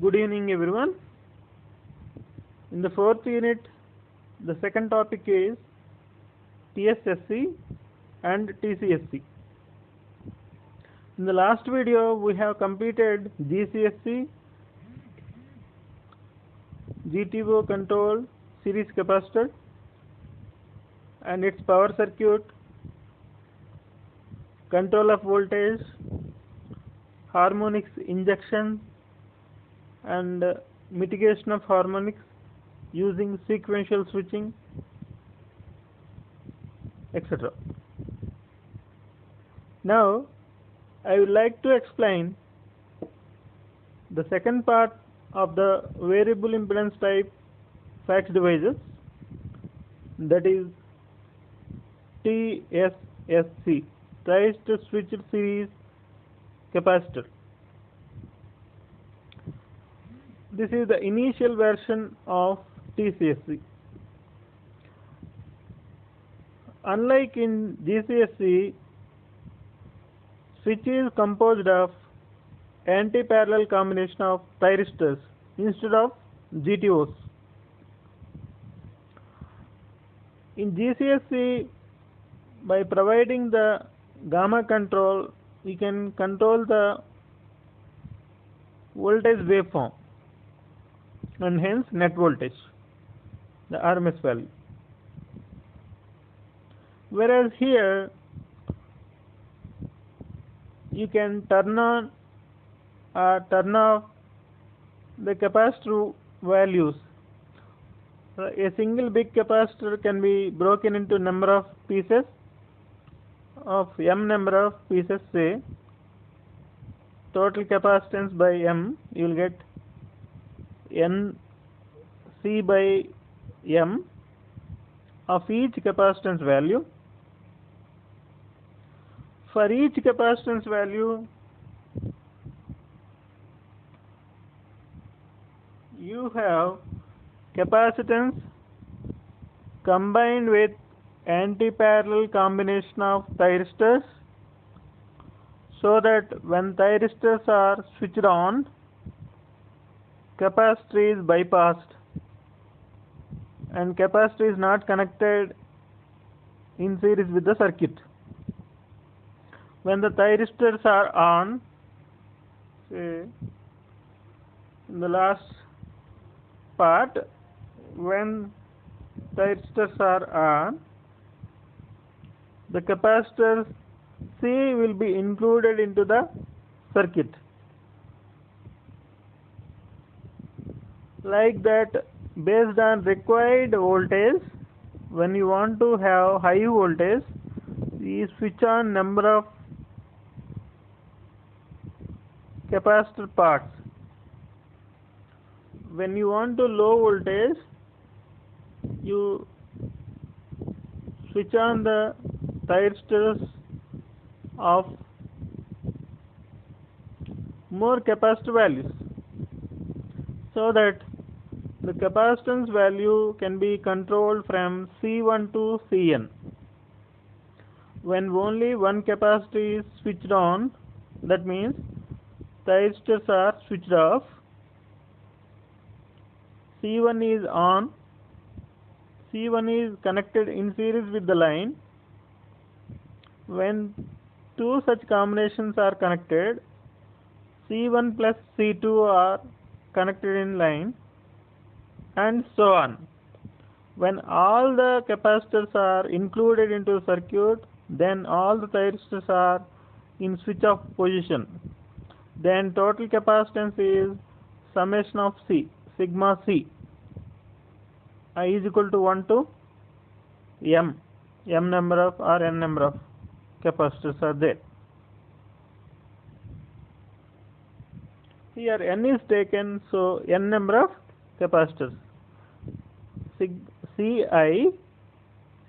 Good evening, everyone. In the fourth unit, the second topic is TSSC and TCSC. In the last video, we have completed GCSC, GTO control series capacitor and its power circuit, control of voltage, harmonics injection and mitigation of harmonics using sequential switching, etc. Now I would like to explain the second part of the variable impedance type fax devices, that is TSSC, Transistor Switched Series Capacitor. This is the initial version of TCSC. Unlike in GCSC, switch is composed of anti-parallel combination of thyristors instead of GTOs. In GCSC, by providing the gamma control, we can control the voltage waveform and hence net voltage, the RMS value. Whereas here you can turn on or turn off the capacitor values. A single big capacitor can be broken into number of pieces of m number of pieces, say total capacitance by m, you will get n C by m of each capacitance value. For each capacitance value, you have capacitance combined with anti-parallel combination of thyristors, so that when thyristors are switched on, capacitor is bypassed and capacitor is not connected in series with the circuit. When the thyristors are on, say in the last part, when thyristors are on, the capacitor C will be included into the circuit. Like that, based on required voltage, when you want to have high voltage, you switch on number of capacitor parts. When you want to low voltage, you switch on the thyristors of more capacitor values, so that the capacitance value can be controlled from C1 to Cn. When only one capacitor is switched on, that means thyristors are switched off, C1 is on, C1 is connected in series with the line. When two such combinations are connected, C1 plus C2 are connected in line, and so on. When all the capacitors are included into circuit, then all the thyristors are in switch off position. Then total capacitance is summation of C, sigma C, I is equal to 1 to m number of or n number of capacitors are there. Here n is taken, so n number of capacitors. Ci,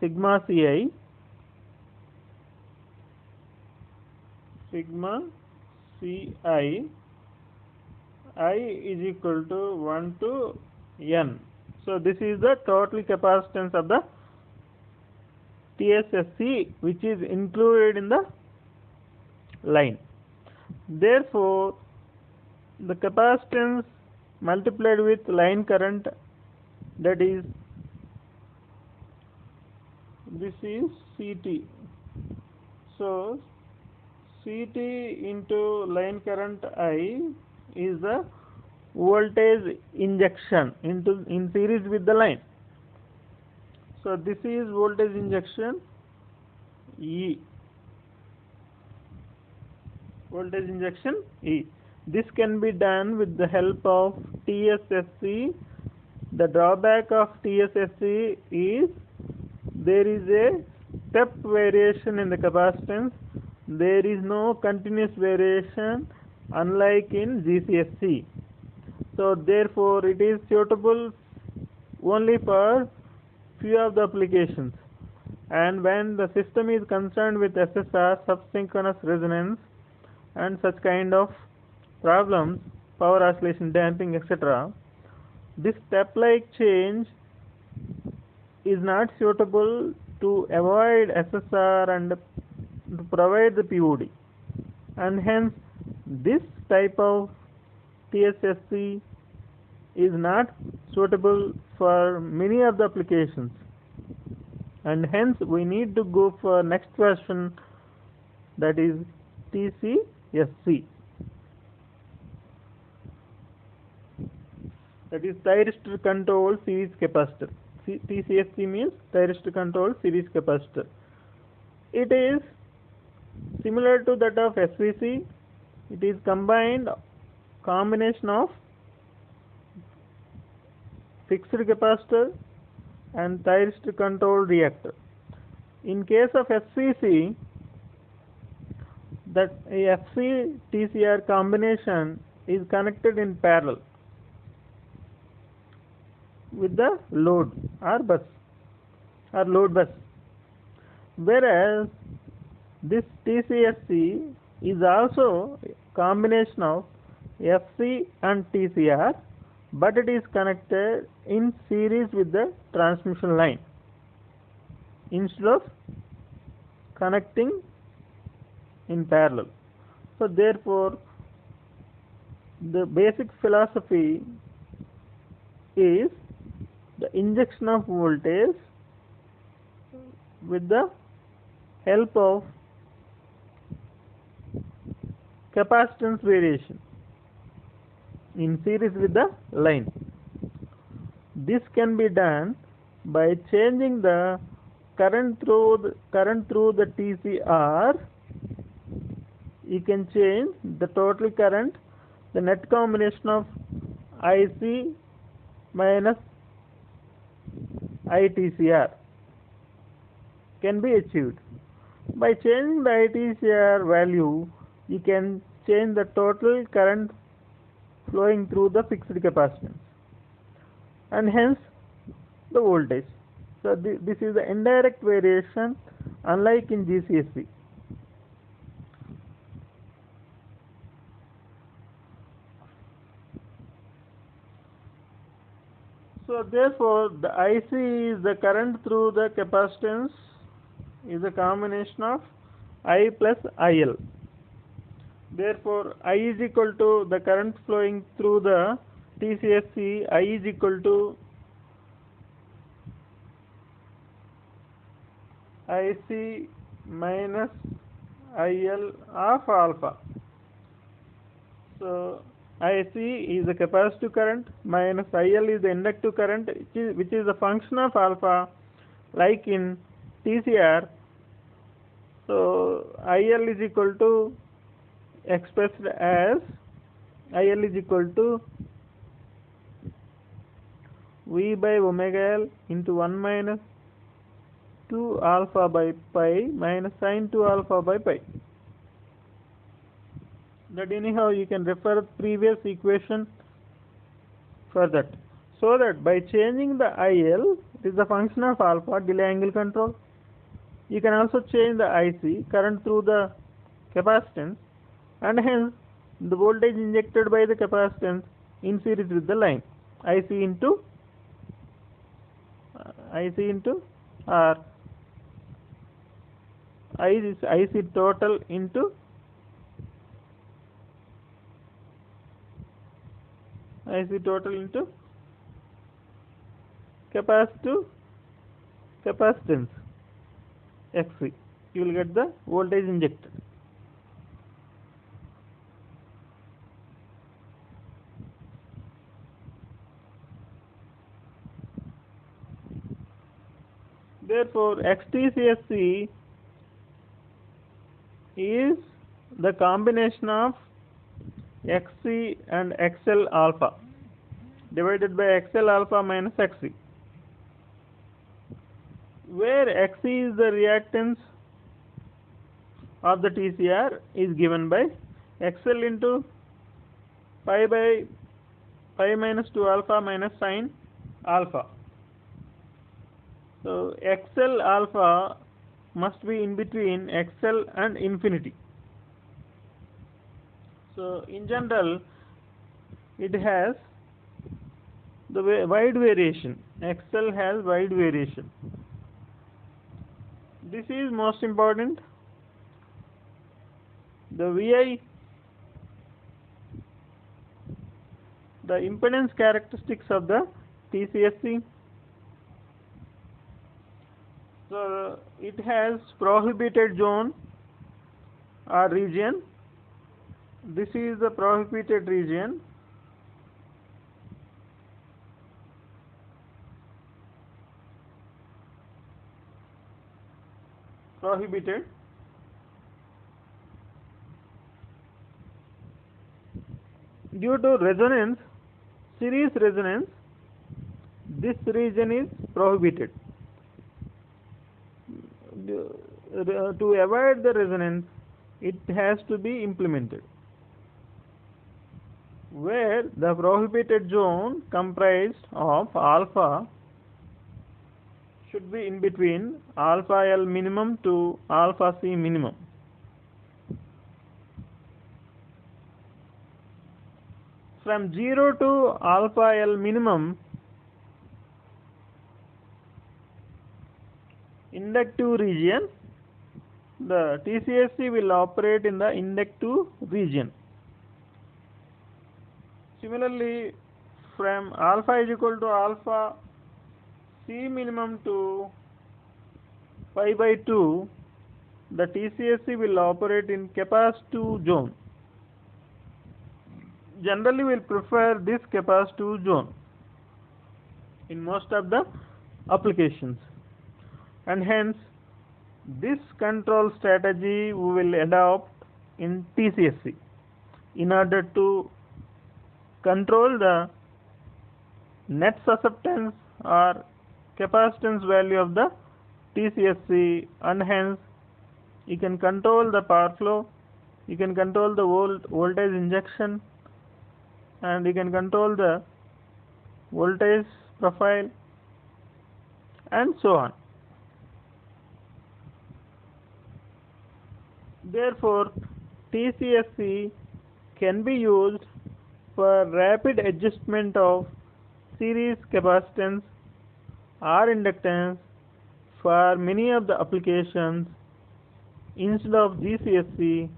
sigma Ci, sigma Ci, I is equal to 1 to n. So this is the total capacitance of the TSSC, which is included in the line. Therefore, the capacitance multiplied with line current, that is, this is CT. So CT into line current I is the voltage injection in series with the line. So this is voltage injection E. Voltage injection E. This can be done with the help of TSSC. The drawback of TSSC is there is a step variation in the capacitance. There is no continuous variation unlike in GCSC. So therefore it is suitable only for few of the applications. And when the system is concerned with SSR, subsynchronous resonance, and such kind of problems, power oscillation, damping, etc., this step-like change is not suitable to avoid SSR and to provide the POD, and hence this type of TSSC is not suitable for many of the applications, and hence we need to go for next version, that is TCSC, that is thyristor control series capacitor. TCSC means thyristor control series capacitor. It is similar to that of SVC. It is combination of fixed capacitor and thyristor control reactor. In case of SVC, that a FC TCR combination is connected in parallel with the load or bus or load bus, whereas this TCSC is also a combination of FC and TCR, but it is connected in series with the transmission line instead of connecting in parallel. So therefore the basic philosophy is the injection of voltage with the help of capacitance variation in series with the line. This can be done by changing the current through the TCR. You can change the total current, the net combination of IC minus ITCR can be achieved. By changing the ITCR value, you can change the total current flowing through the fixed capacitance and hence the voltage. So this is the indirect variation, unlike in GCSC. So therefore the IC is the current through the capacitance is a combination of I plus IL. Therefore I is equal to the current flowing through the TCSC. I is equal to IC minus IL of alpha. So IC is the capacitive current minus IL is the inductive current, which is a function of alpha, like in TCR. So IL is equal to, expressed as IL is equal to V by omega L into 1 minus 2 alpha by pi minus sin 2 alpha by pi. That anyhow you can refer previous equation for that. So that by changing the IL, it is a function of alpha, delay angle control. You can also change the IC, current through the capacitance, and hence the voltage injected by the capacitance in series with the line, IC into R. IC total into IC total into capacitance XC. You will get the voltage injected. Therefore, XTCSC is the combination of XC and XL alpha divided by XL alpha minus XC, where XC is the reactance of the TCR is given by XL into pi by pi minus 2 alpha minus sin alpha. So XL alpha must be in between XL and infinity. So in general, it has the wide variation. XL has wide variation. This is most important. The VI, the impedance characteristics of the TCSC. So it has prohibited zone or region. This is the prohibited region. Prohibited. Due to resonance, series resonance, this region is prohibited. To avoid the resonance, it has to be implemented, where the prohibited zone comprised of alpha should be in between alpha L minimum to alpha C minimum. From 0 to alpha L minimum, inductive region, the TCSC will operate in the inductive region. Similarly, from alpha is equal to alpha C minimum to pi by 2, the TCSC will operate in capacitive zone. Generally, we will prefer this capacitive zone in most of the applications, and hence this control strategy we will adopt in TCSC in order to control the net susceptance or capacitance value of the TCSC, and hence you can control the power flow, you can control the voltage injection, and you can control the voltage profile and so on. Therefore, TCSC can be used for rapid adjustment of series capacitance or inductance for many of the applications instead of GCSC.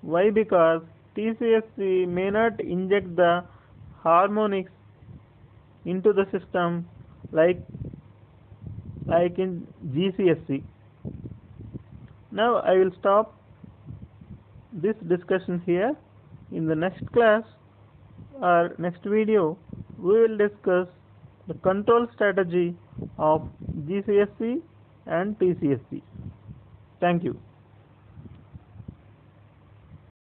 Why? Because TCSC may not inject the harmonics into the system like in GCSC. Now I will stop this discussion here. In the next class or next video, we will discuss the control strategy of GCSC and TCSC. Thank you.